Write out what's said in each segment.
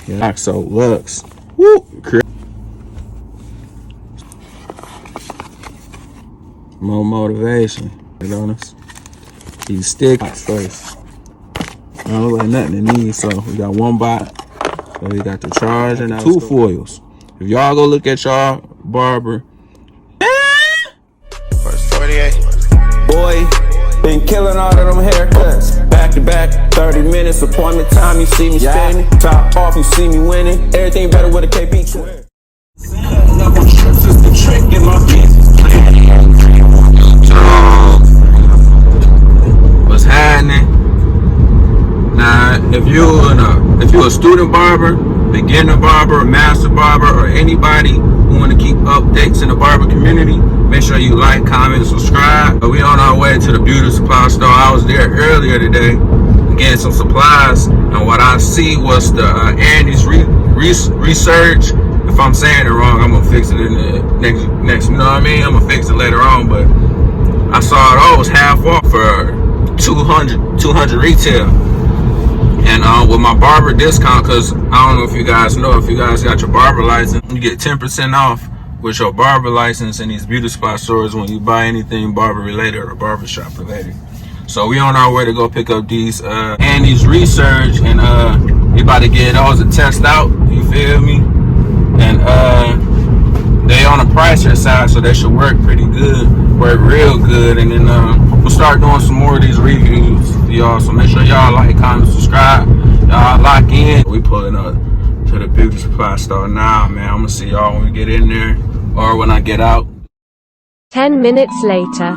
Yeah, so looks. Woo! More motivation. On us. These sticks first. I don't look like nothing in these. So we got one bot. So we got the charge and two foils. If y'all go look at y'all barber. First 48. Boy, been killing all of them haircuts. Back to back, 30 minutes, appointment time, you see me spinning. Top off, you see me winning. Everything better with a KP twin. Just the trick in my business plan. What's happening? Now, if you're a student barber, beginner barber, master barber, or anybody who want to keep updates in the barber community, make sure you like, comment, and subscribe. We on our way to the beauty supply store. I was there earlier today getting some supplies, and what I see was the ANDIS reSURGE. If I'm saying it wrong, I'm gonna fix it in the next. You know what I mean? I'm gonna fix it later on. But I saw it all was half off for 200 retail. And with my barber discount, because I don't know if you guys know, if you guys got your barber license, you get 10% off with your barber license in these beauty spot stores when you buy anything barber related or barbershop related. So we on our way to go pick up these ANDIS reSURGE, and we about to get those to test out, you feel me? And they on the pricier side, so they should work pretty good, work real good. And then we'll start doing some more of these reviews for y'all. So make sure y'all like, comment, subscribe. Y'all lock in. We pulling up to the beauty supply store now, man. I'm gonna see y'all when we get in there or when I get out. 10 minutes later.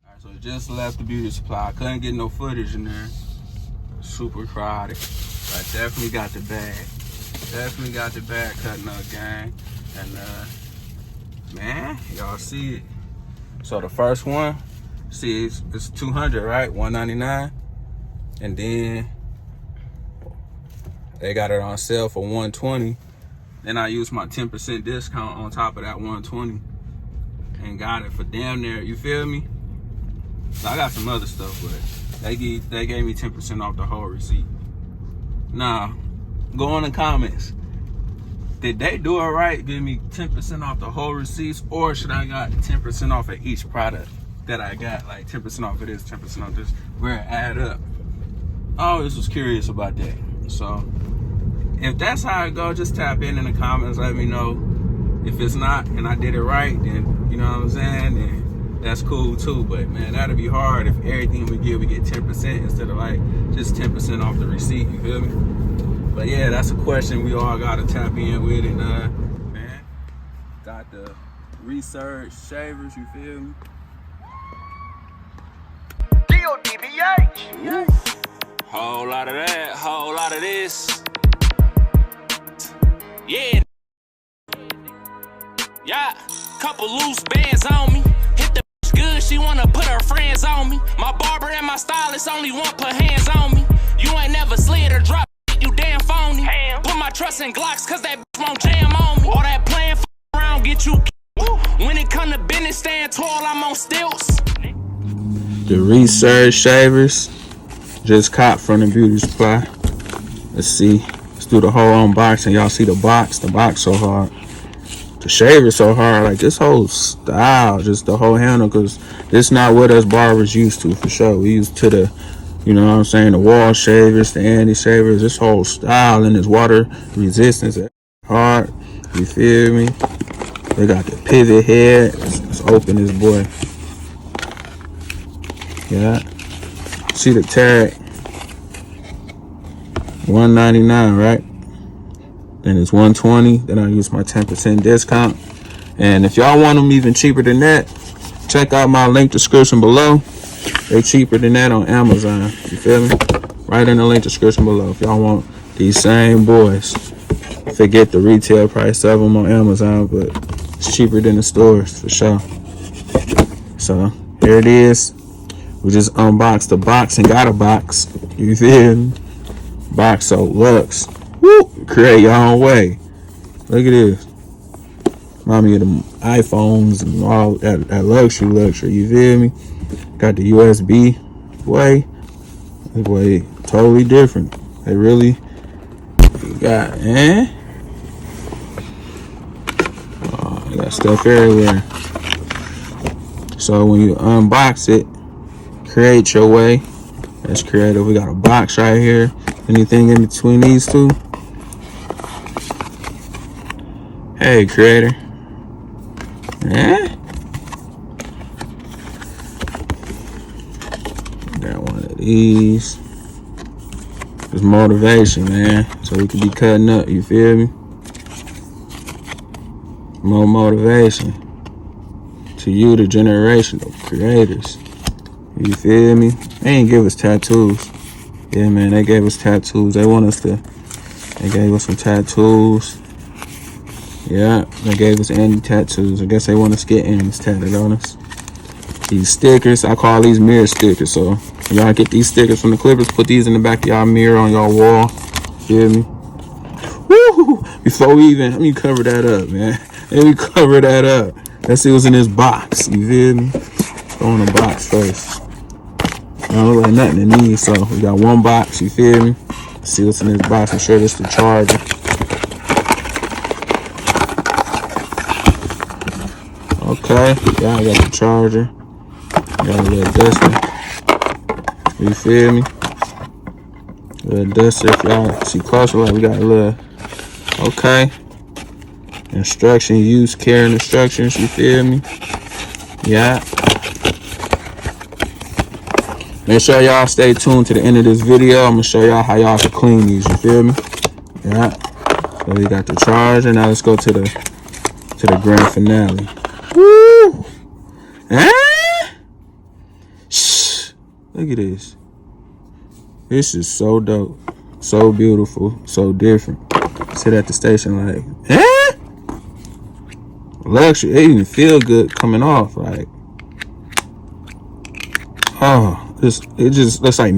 Alright, so just left the beauty supply. I couldn't get no footage in there. Super crowded. I definitely got the bag. Definitely got the bag cutting up, gang. And man, y'all see it. So the first one, see it's 200, right? 199. And then they got it on sale for 120. Then I used my 10% discount on top of that 120 and got it for damn near, you feel me? So I got some other stuff, but they gave me 10% off the whole receipt. Now, go in the comments. Did they do it right? Give me 10% off the whole receipts, or should I got 10% off of each product that I got? Like 10% off of this, 10% off this, where it add up. I always was curious about that. So if that's how it go, just tap in the comments, let me know. If it's not and I did it right, then you know what I'm saying, then that's cool too. But man, that'd be hard if everything we get 10% instead of like just 10% off the receipt, you feel me? But yeah, that's a question we all gotta tap in with. And man, got the reSURGE shavers, you feel me? DODBH. Whole lot of that, whole lot of this. Yeah. Yeah, couple loose bands on me. Hit the bitch good, she wanna put her friends on me. My barber and my stylist only want put hands on me. You ain't never slid or drop, you damn phony. Put my trust in Glocks, cause that bitch won't jam on me. All that playing around get you killed. When it come to business, stand tall, I'm on stilts. The reSURGE shavers just caught from the beauty supply. Let's see. Let's do the whole unboxing. Y'all see the box? The box so hard. The shaver so hard. Like this whole style, just the whole handle, because this not what us barbers used to for sure. We used to the, you know what I'm saying, the wall shavers, the ANDIS shavers. This whole style and this water resistance hard. You feel me? They got the pivot head. Let's open this boy. Yeah. See the tag. $199, right? Then it's $120. Then I use my 10% discount. And if y'all want them even cheaper than that, check out my link description below. They cheaper than that on Amazon. You feel me? Right in the link description below. If y'all want these same boys, forget the retail price of them on Amazon, but it's cheaper than the stores for sure. So here it is. We just unboxed the box and got a box. You feel me? Box so looks. Woo! Create your own way. Look at this. Remind me of them iPhones and all that luxury. You feel me? Got the USB way. This way totally different. They really got, oh, they got stuff everywhere. So when you unbox it, create your way. That's creative. We got a box right here. Anything in between these two? Hey, creator. Got one of these. It's motivation, man. So we could be cutting up, you feel me? More motivation to you, the generation of creators. You feel me? They ain't give us tattoos. Yeah, man, they gave us tattoos. They gave us some tattoos. Yeah, they gave us Andy tattoos. I guess they want us to get Andy's tatted on us. These stickers, I call these mirror stickers. So y'all get these stickers from the Clippers, put these in the back of y'all mirror on y'all wall. Feel me? Woo! Before we even, let me cover that up, man. Let me cover that up. Let's see what's in this box. You feel me? Go in the box first. I don't look like nothing in these, so we got one box. You feel me? Let's see what's in this box. I'm sure this is the charger. Okay, yeah, I got the charger. Got a little duster. You feel me? A little duster. If y'all see closer, like we got a little. Okay. Instruction, use care and instructions. You feel me? Yeah. Make sure y'all stay tuned to the end of this video. I'm gonna show y'all how y'all can clean these. You feel me? Yeah. So we got the charger. Now let's go to the grand finale. Woo! Shh. Look at this. This is so dope, so beautiful, so different. Sit at the station like, luxury. It even feel good coming off. Like, oh. It just looks like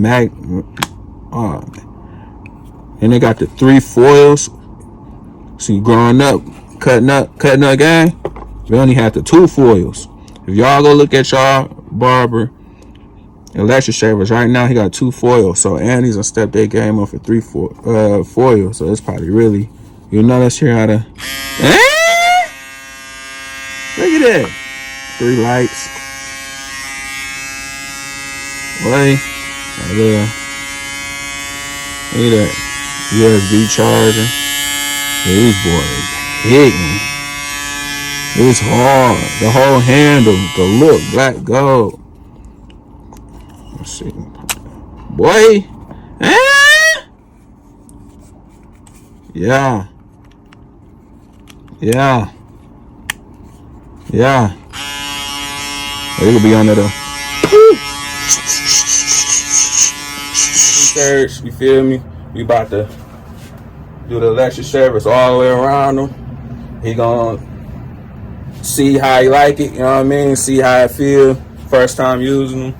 oh, and they got the 3 foils. So you growing up, cutting up gang. We only had the 2 foils. If y'all go look at y'all barber electric shavers right now, he got 2 foils. So Andy's gonna step their game up for 3 foils. So it's probably really, you know, let's hear how to. Look at that. 3 lights. Wait, look at that USB charger. Yeah, these boys hitting. It's hard. The whole handle, the look, black gold. Let's see, boy. Yeah. It'll be under the. You feel me? We about to do the electric service all the way around him. He gonna see how he like it, you know what I mean? See how it feel. First time using them.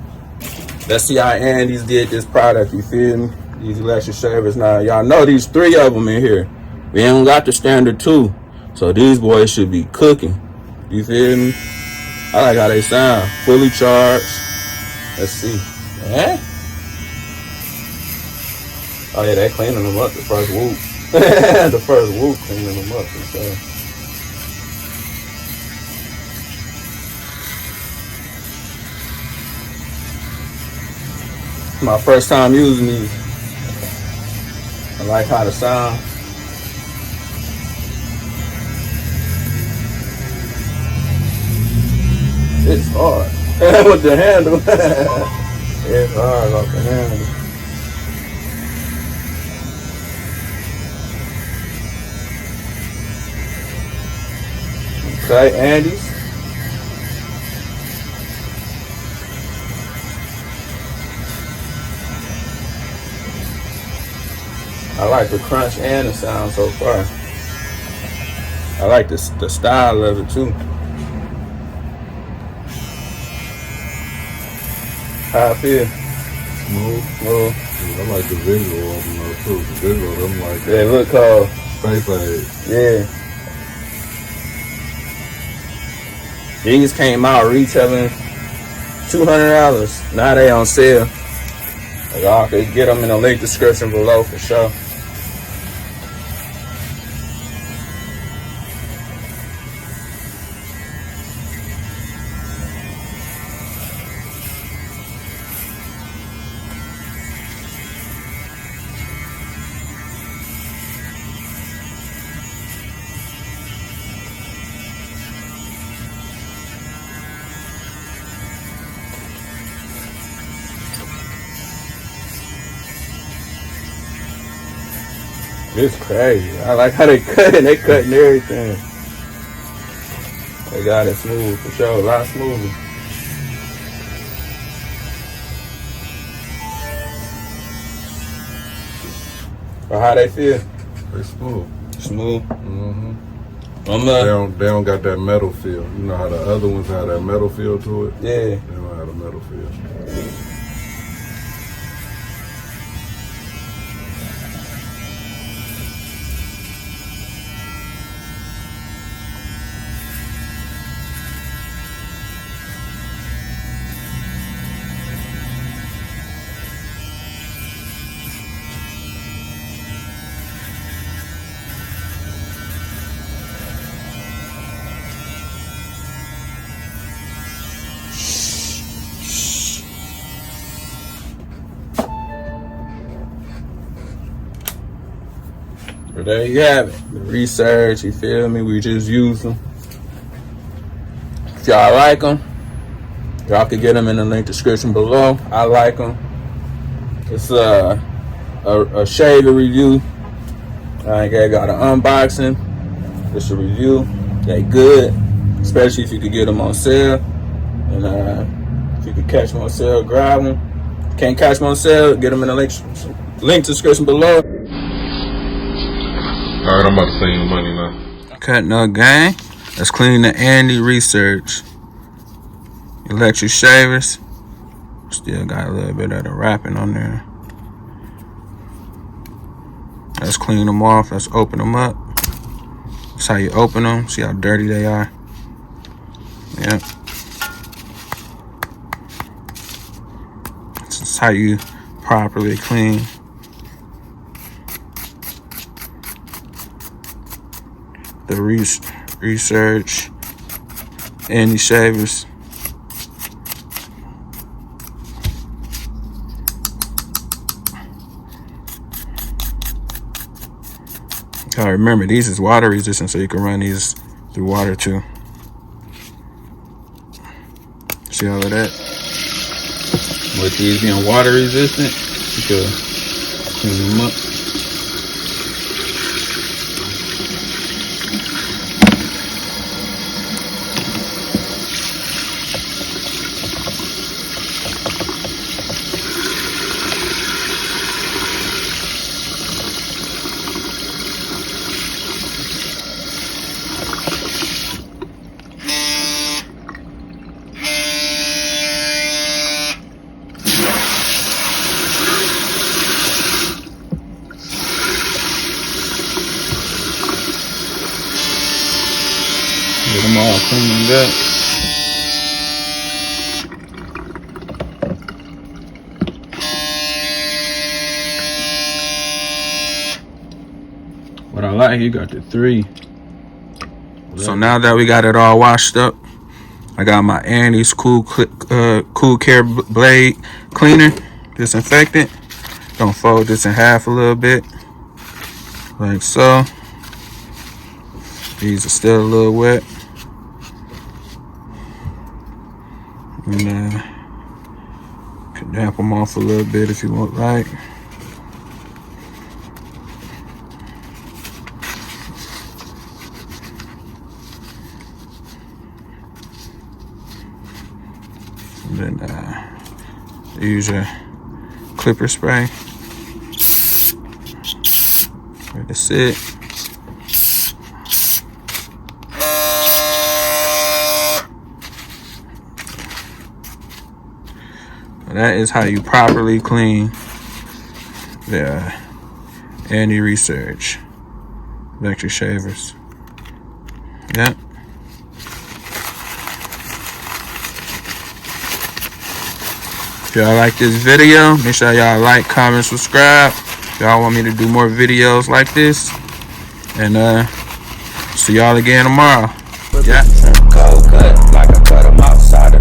Let's see how Andy's did this product, you feel me? These electric shavers. Now, y'all know these 3 of them in here. We ain't got the standard 2. So these boys should be cooking. You feel me? I like how they sound. Fully charged. Let's see. Oh yeah, they cleaning them up. The first whoop. The first whoop cleaning them up. My first time using these. I like how they sound. It's hard. With the handle. It's hard off the handle. Okay, Andy's. I like the crunch and the sound so far. I like the style of it too. How I feel? Smooth. Smooth. I like the visual of them though too. The visual of them like Yeah, look cold. space age. Yeah. These came out retailing $200. Now they on sale. Y'all can get them in the link description below for sure. It's crazy. I like how they cutting. They cutting everything. They got it smooth for sure. A lot smoother. But how they feel? They smooth. Smooth. Mm-hmm. I'm They don't got that metal feel. You know how the other ones have that metal feel to it? yeah. They don't have a metal feel. But there you have it. The reSURGE, you feel me? We just use them. If y'all like them, y'all can get them in the link description below. I like them. It's a shaver review. I got an unboxing. It's a review. They good, especially if you could get them on sale. And if you could catch them on sale, grab them. Can't catch them on sale, get them in the link description below. Alright, I'm about to send you money now. Cutting up gang. Let's clean the ANDIS reSURGE. Electric shavers. Still got a little bit of the wrapping on there. Let's clean them off. Let's open them up. That's how you open them. See how dirty they are. Yep. This is how you properly clean. The reSURGE ANDIS shavers. Gotta remember, these is water resistant, so you can run these through water too. See all of that? With these being water resistant, you can clean them up. Get them all cleaned up. What I like, you got the 3. So now that we got it all washed up, I got my ANDIS Cool Care Blade Cleaner, disinfectant. Gonna fold this in half a little bit, like so. These are still a little wet. And can damp them off a little bit if you want, like. And then use your clipper spray. That's it. That is how you properly clean the ANDIS reSURGE electric shavers. Yep. If y'all like this video, make sure y'all like, comment, subscribe. If y'all want me to do more videos like this. And see y'all again tomorrow. Yeah. Cold cut, like I cut 'em outside.